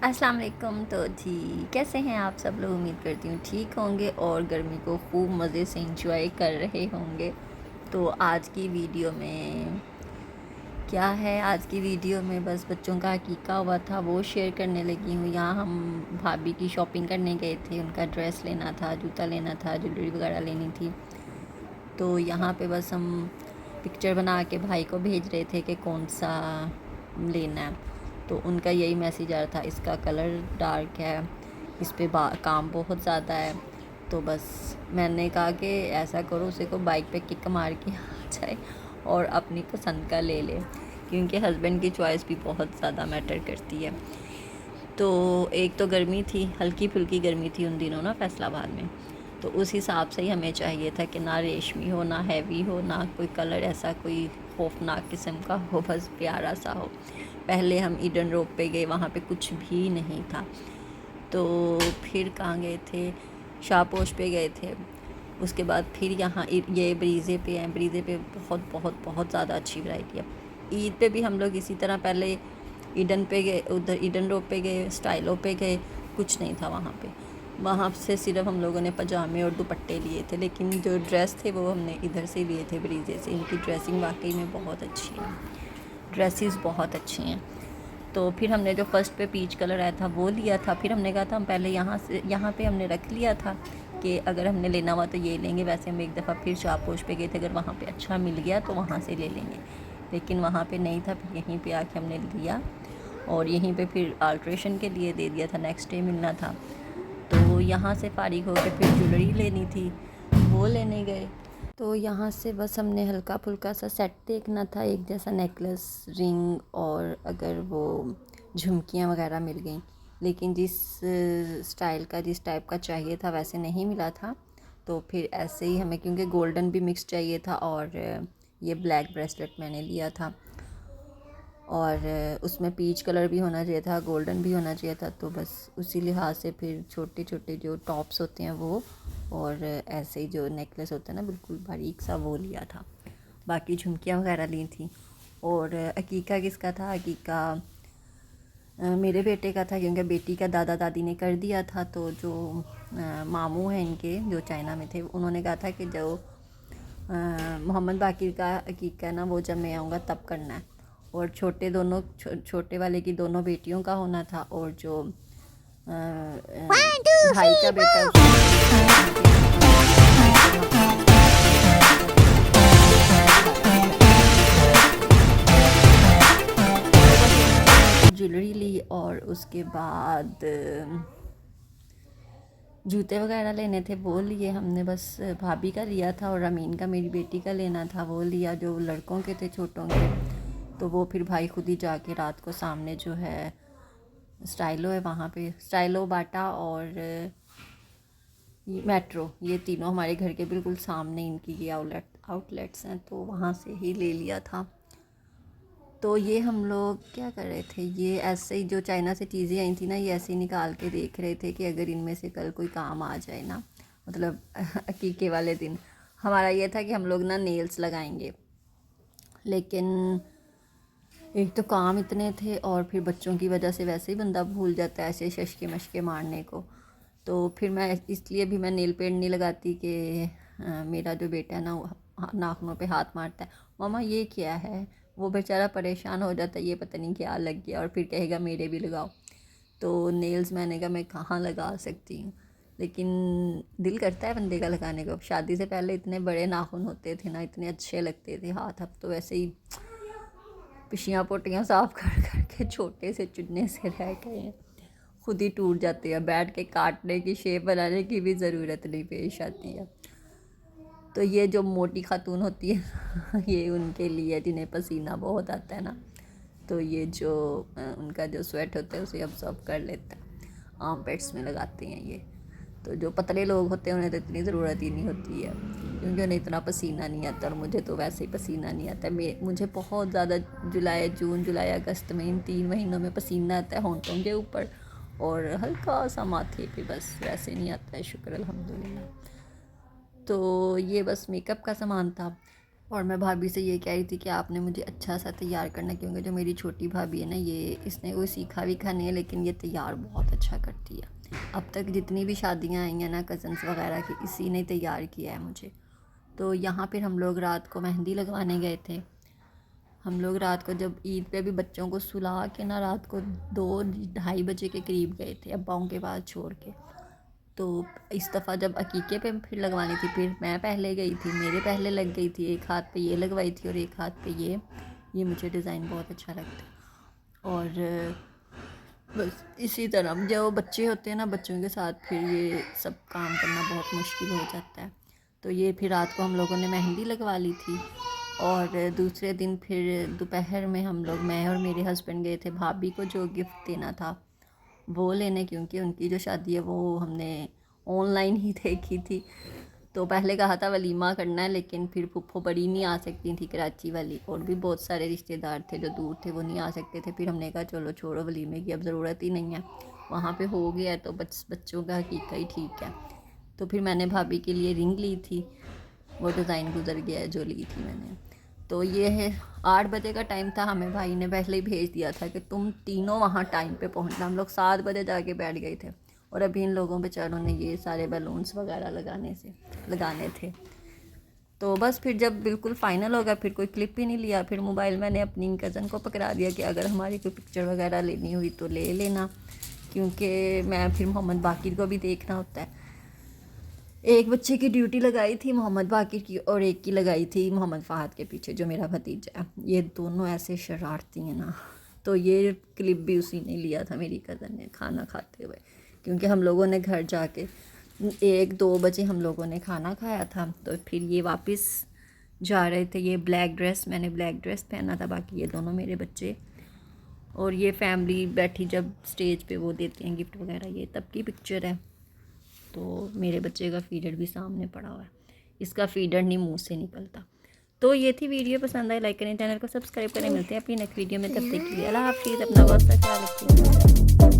अस्सलाम वालेकुम। तो जी, कैसे हैं आप सब लोग? उम्मीद करती हूँ ठीक होंगे और गर्मी को खूब मज़े से एंजॉय कर रहे होंगे। तो आज की वीडियो में क्या है, आज की वीडियो में बस बच्चों का अकीक़ा हुआ था वो शेयर करने लगी हूँ। यहाँ हम भाभी की शॉपिंग करने गए थे, उनका ड्रेस लेना था, जूता लेना था, ज्वेलरी वगैरह लेनी थी। तो यहाँ पे बस हम पिक्चर बना के भाई को भेज रहे थे कि कौन सा लेना है। तो उनका यही मैसेज आ रहा था, इसका कलर डार्क है, इस पे काम बहुत ज़्यादा है। तो बस मैंने कहा कि ऐसा करो, उसे को बाइक पे किक मार के आ जाए और अपनी पसंद का ले ले, क्योंकि हस्बैंड की चॉइस भी बहुत ज़्यादा मैटर करती है। तो एक तो गर्मी थी, हल्की फुल्की गर्मी थी उन दिनों ना फैसलाबाद में, तो उस हिसाब से ही हमें चाहिए था कि ना रेशमी हो, ना हैवी हो, ना कोई कलर ऐसा कोई खौफनाक किस्म का हो, बस प्यारा सा हो। पहले हम ईडन रोड पे गए, वहाँ पे कुछ भी नहीं था। तो फिर कहाँ गए थे, शाहपोश पे गए थे। उसके बाद फिर यहाँ ये ब्रीज़े पे हैं। ब्रीज़े पे बहुत बहुत बहुत ज़्यादा अच्छी वैरायटी है। ईद पे भी हम लोग इसी तरह पहले ईडन पे गए, उधर ईडन रोड पे गए, स्टाइलो पे गए, कुछ नहीं था वहाँ पे। वहाँ से सिर्फ हम लोगों ने पजामे और दुपट्टे लिए थे, लेकिन जो ड्रेस थे वो हमने इधर से लिए थे ब्रीज़े से। इनकी ड्रेसिंग वाकई में बहुत अच्छी है, ड्रेसेस बहुत अच्छी हैं। तो फिर हमने जो फ़र्स्ट पे पीच कलर आया था वो लिया था। फिर हमने कहा था हम पहले यहाँ पे हमने रख लिया था कि अगर हमने लेना हुआ तो ये लेंगे। वैसे हम एक दफ़ा फिर शाहपोश पे गए थे, अगर वहाँ पे अच्छा मिल गया तो वहाँ से ले लेंगे, लेकिन वहाँ पे नहीं था। फिर यहीं पे आके हमने लिया और यहीं पे फिर अल्ट्रेशन के लिए दे दिया था, नेक्स्ट डे मिलना था। तो यहाँ से फारिग होकर फिर ज्वेलरी लेनी थी, वो लेने गए। तो यहाँ से बस हमने हल्का फुल्का सा सेट देखना था, एक जैसा नेकलेस, रिंग और अगर वो झुमकियाँ वगैरह मिल गई, लेकिन जिस स्टाइल का, जिस टाइप का चाहिए था वैसे नहीं मिला था। तो फिर ऐसे ही हमें, क्योंकि गोल्डन भी मिक्स चाहिए था और ये ब्लैक ब्रेसलेट मैंने लिया था और उसमें पीच कलर भी होना चाहिए था, गोल्डन भी होना चाहिए था। तो बस उसी लिहाज से फिर छोटे छोटे जो टॉप्स होते हैं वो, और ऐसे ही जो नेकलेस होता है ना बिल्कुल बारीक सा, वो लिया था। बाकी झुमकियाँ वगैरह ली थी। और अकीका किसका था? अकीका मेरे बेटे का था, क्योंकि बेटी का दादा दादी ने कर दिया था। तो जो मामू हैं इनके, जो चाइना में थे, उन्होंने कहा था कि जो मोहम्मद बाकिर का अकीका है ना, वो जब मैं आऊँगा तब करना है। और छोटे दोनों छोटे वाले की दोनों बेटियों का होना था, और जो भाई का बेटा ज्वेलरी ली। और उसके बाद जूते वगैरह लेने थे, वो लिए हमने। बस भाभी का लिया था और अमीन का, मेरी बेटी का लेना था, वो लिया। जो लड़कों के थे छोटों के, तो वो फिर भाई खुद ही जाके रात को सामने जो है स्टाइलो है, वहाँ पे स्टाइलो, बाटा और मेट्रो, ये तीनों हमारे घर के बिल्कुल सामने इनकी ये आउटलेट्स हैं, तो वहाँ से ही ले लिया था। तो ये हम लोग क्या कर रहे थे, ये ऐसे ही जो चाइना से चीज़ें आई थी ना, ये ऐसे ही निकाल के देख रहे थे कि अगर इनमें से कल कोई काम आ जाए ना, मतलब अकीके वाले दिन हमारा ये था कि हम लोग ना नेल्स लगाएंगे, लेकिन एक तो काम इतने थे और फिर बच्चों की वजह से वैसे ही बंदा भूल जाता है ऐसे शशके मशके मारने को। तो फिर मैं इसलिए भी मैं नेल पेंट नहीं लगाती कि मेरा जो बेटा है ना नाखूनों पे हाथ मारता है, मामा ये क्या है, वो बेचारा परेशान हो जाता है, ये पता नहीं क्या लग गया, और फिर कहेगा मेरे भी लगाओ। तो नेल्स मैंने कहा मैं कहाँ लगा सकती हूँ, लेकिन दिल करता है बंदे का लगाने को। शादी से पहले इतने बड़े नाखून होते थे ना, इतने अच्छे लगते थे हाथ, अब तो वैसे ही पिशियाँ पोटियाँ साफ़ कर कर के छोटे से चुनने से रह गए हैं, खुद ही टूट जाते हैं, बैठ के काटने की, शेप बनाने की भी ज़रूरत नहीं पेश आती है। तो ये जो मोटी खातून होती है ये उनके लिए, जिन्हें पसीना बहुत आता है ना, तो ये जो उनका जो स्वेट होता है उसे अब्सॉर्ब कर लेता है, आर्म पैड्स में लगाते हैं ये। तो जो पतले लोग होते हैं उन्हें तो इतनी ज़रूरत ही नहीं होती है, क्योंकि उन्हें इतना पसीना नहीं आता, और मुझे तो वैसे ही पसीना नहीं आता। मुझे बहुत ज़्यादा जून जुलाई अगस्त में, इन 3 महीनों में पसीना आता है होंठों के ऊपर और हल्का सा माथे पे, बस वैसे नहीं आता है, शुक्र अल्हम्दुलिल्लाह। तो ये बस मेकअप का सामान था। और मैं भाभी से ये कह रही थी कि आपने मुझे अच्छा सा तैयार करना, क्योंकि जो मेरी छोटी भाभी है ना, ये इसने कोई सीखा वीखा नहीं है, लेकिन ये तैयार बहुत अच्छा करती है। अब तक जितनी भी शादियां आई हैं ना कज़न्स वगैरह की, इसी ने तैयार किया है मुझे। तो यहाँ पर हम लोग रात को मेहंदी लगवाने गए थे। हम लोग रात को जब ईद पे भी बच्चों को सुला के ना, रात को 2-2:30 बजे के करीब गए थे अब्बाओं के पास छोड़ के। तो इस दफ़ा जब अकीके पे फिर लगवानी थी, फिर मैं पहले गई थी, मेरे पहले लग गई थी। एक हाथ पे ये लगवाई थी और एक हाथ पे ये मुझे डिज़ाइन बहुत अच्छा लगता है। और बस इसी तरह जो बच्चे होते हैं ना, बच्चों के साथ फिर ये सब काम करना बहुत मुश्किल हो जाता है। तो ये फिर रात को हम लोगों ने मेहंदी लगवा ली थी। और दूसरे दिन फिर दोपहर में हम लोग, मैं और मेरे हस्बैंड गए थे भाभी को जो गिफ्ट देना था वो लेने, क्योंकि उनकी जो शादी है वो हमने ऑनलाइन ही देखी थी। तो पहले कहा था वलीमा करना है, लेकिन फिर फुफ्फो बड़ी नहीं आ सकती थी कराची वाली, और भी बहुत सारे रिश्तेदार थे जो दूर थे, वो नहीं आ सकते थे। फिर हमने कहा चलो छोड़ो, वलीमे की अब ज़रूरत ही नहीं है, वहाँ पे हो गया है तो बच्चों का हकीका ही ठीक है। तो फिर मैंने भाभी के लिए रिंग ली थी, वो डिज़ाइन गुजर गया है जो ली थी मैंने। तो ये है 8 बजे का टाइम था, हमें भाई ने पहले ही भेज दिया था कि तुम तीनों वहाँ टाइम पे पहुँचना। हम लोग 7 बजे जाके बैठ गए थे, और अभी इन लोगों बेचारों ने ये सारे बैलून्स वगैरह लगाने थे। तो बस फिर जब बिल्कुल फ़ाइनल हो गया, फिर कोई क्लिप ही नहीं लिया। फिर मोबाइल मैंने अपनी कज़न को पकड़ा दिया कि अगर हमारी कोई पिक्चर वगैरह लेनी हुई तो ले लेना, क्योंकि मैं फिर मोहम्मद बाकिर को भी देखना होता है। एक बच्चे की ड्यूटी लगाई थी मोहम्मद बाकिर की, और एक की लगाई थी मोहम्मद फ़हाद के पीछे जो मेरा भतीजा है। ये दोनों ऐसे शरारती हैं ना। तो ये क्लिप भी उसी ने लिया था, मेरी कज़न ने, खाना खाते हुए, क्योंकि हम लोगों ने घर जाके 1-2 बजे हम लोगों ने खाना खाया था। तो फिर ये वापस जा रहे थे। ये ब्लैक ड्रेस, मैंने ब्लैक ड्रेस पहना था, बाकी ये दोनों मेरे बच्चे। और ये फैमिली बैठी जब स्टेज पे वो देते हैं गिफ्ट वगैरह, ये तब की पिक्चर है। तो मेरे बच्चे का फीडर भी सामने पड़ा हुआ है, इसका फीडर नहीं मुंह से निकलता। तो ये थी वीडियो, पसंद आई लाइक करें, चैनल को सब्सक्राइब करें। मिलते हैं अपनी नेक्स्ट वीडियो में, तब तक के लिए अल्लाह हाफिज़, अपना बहुत सा ख्याल रखिए।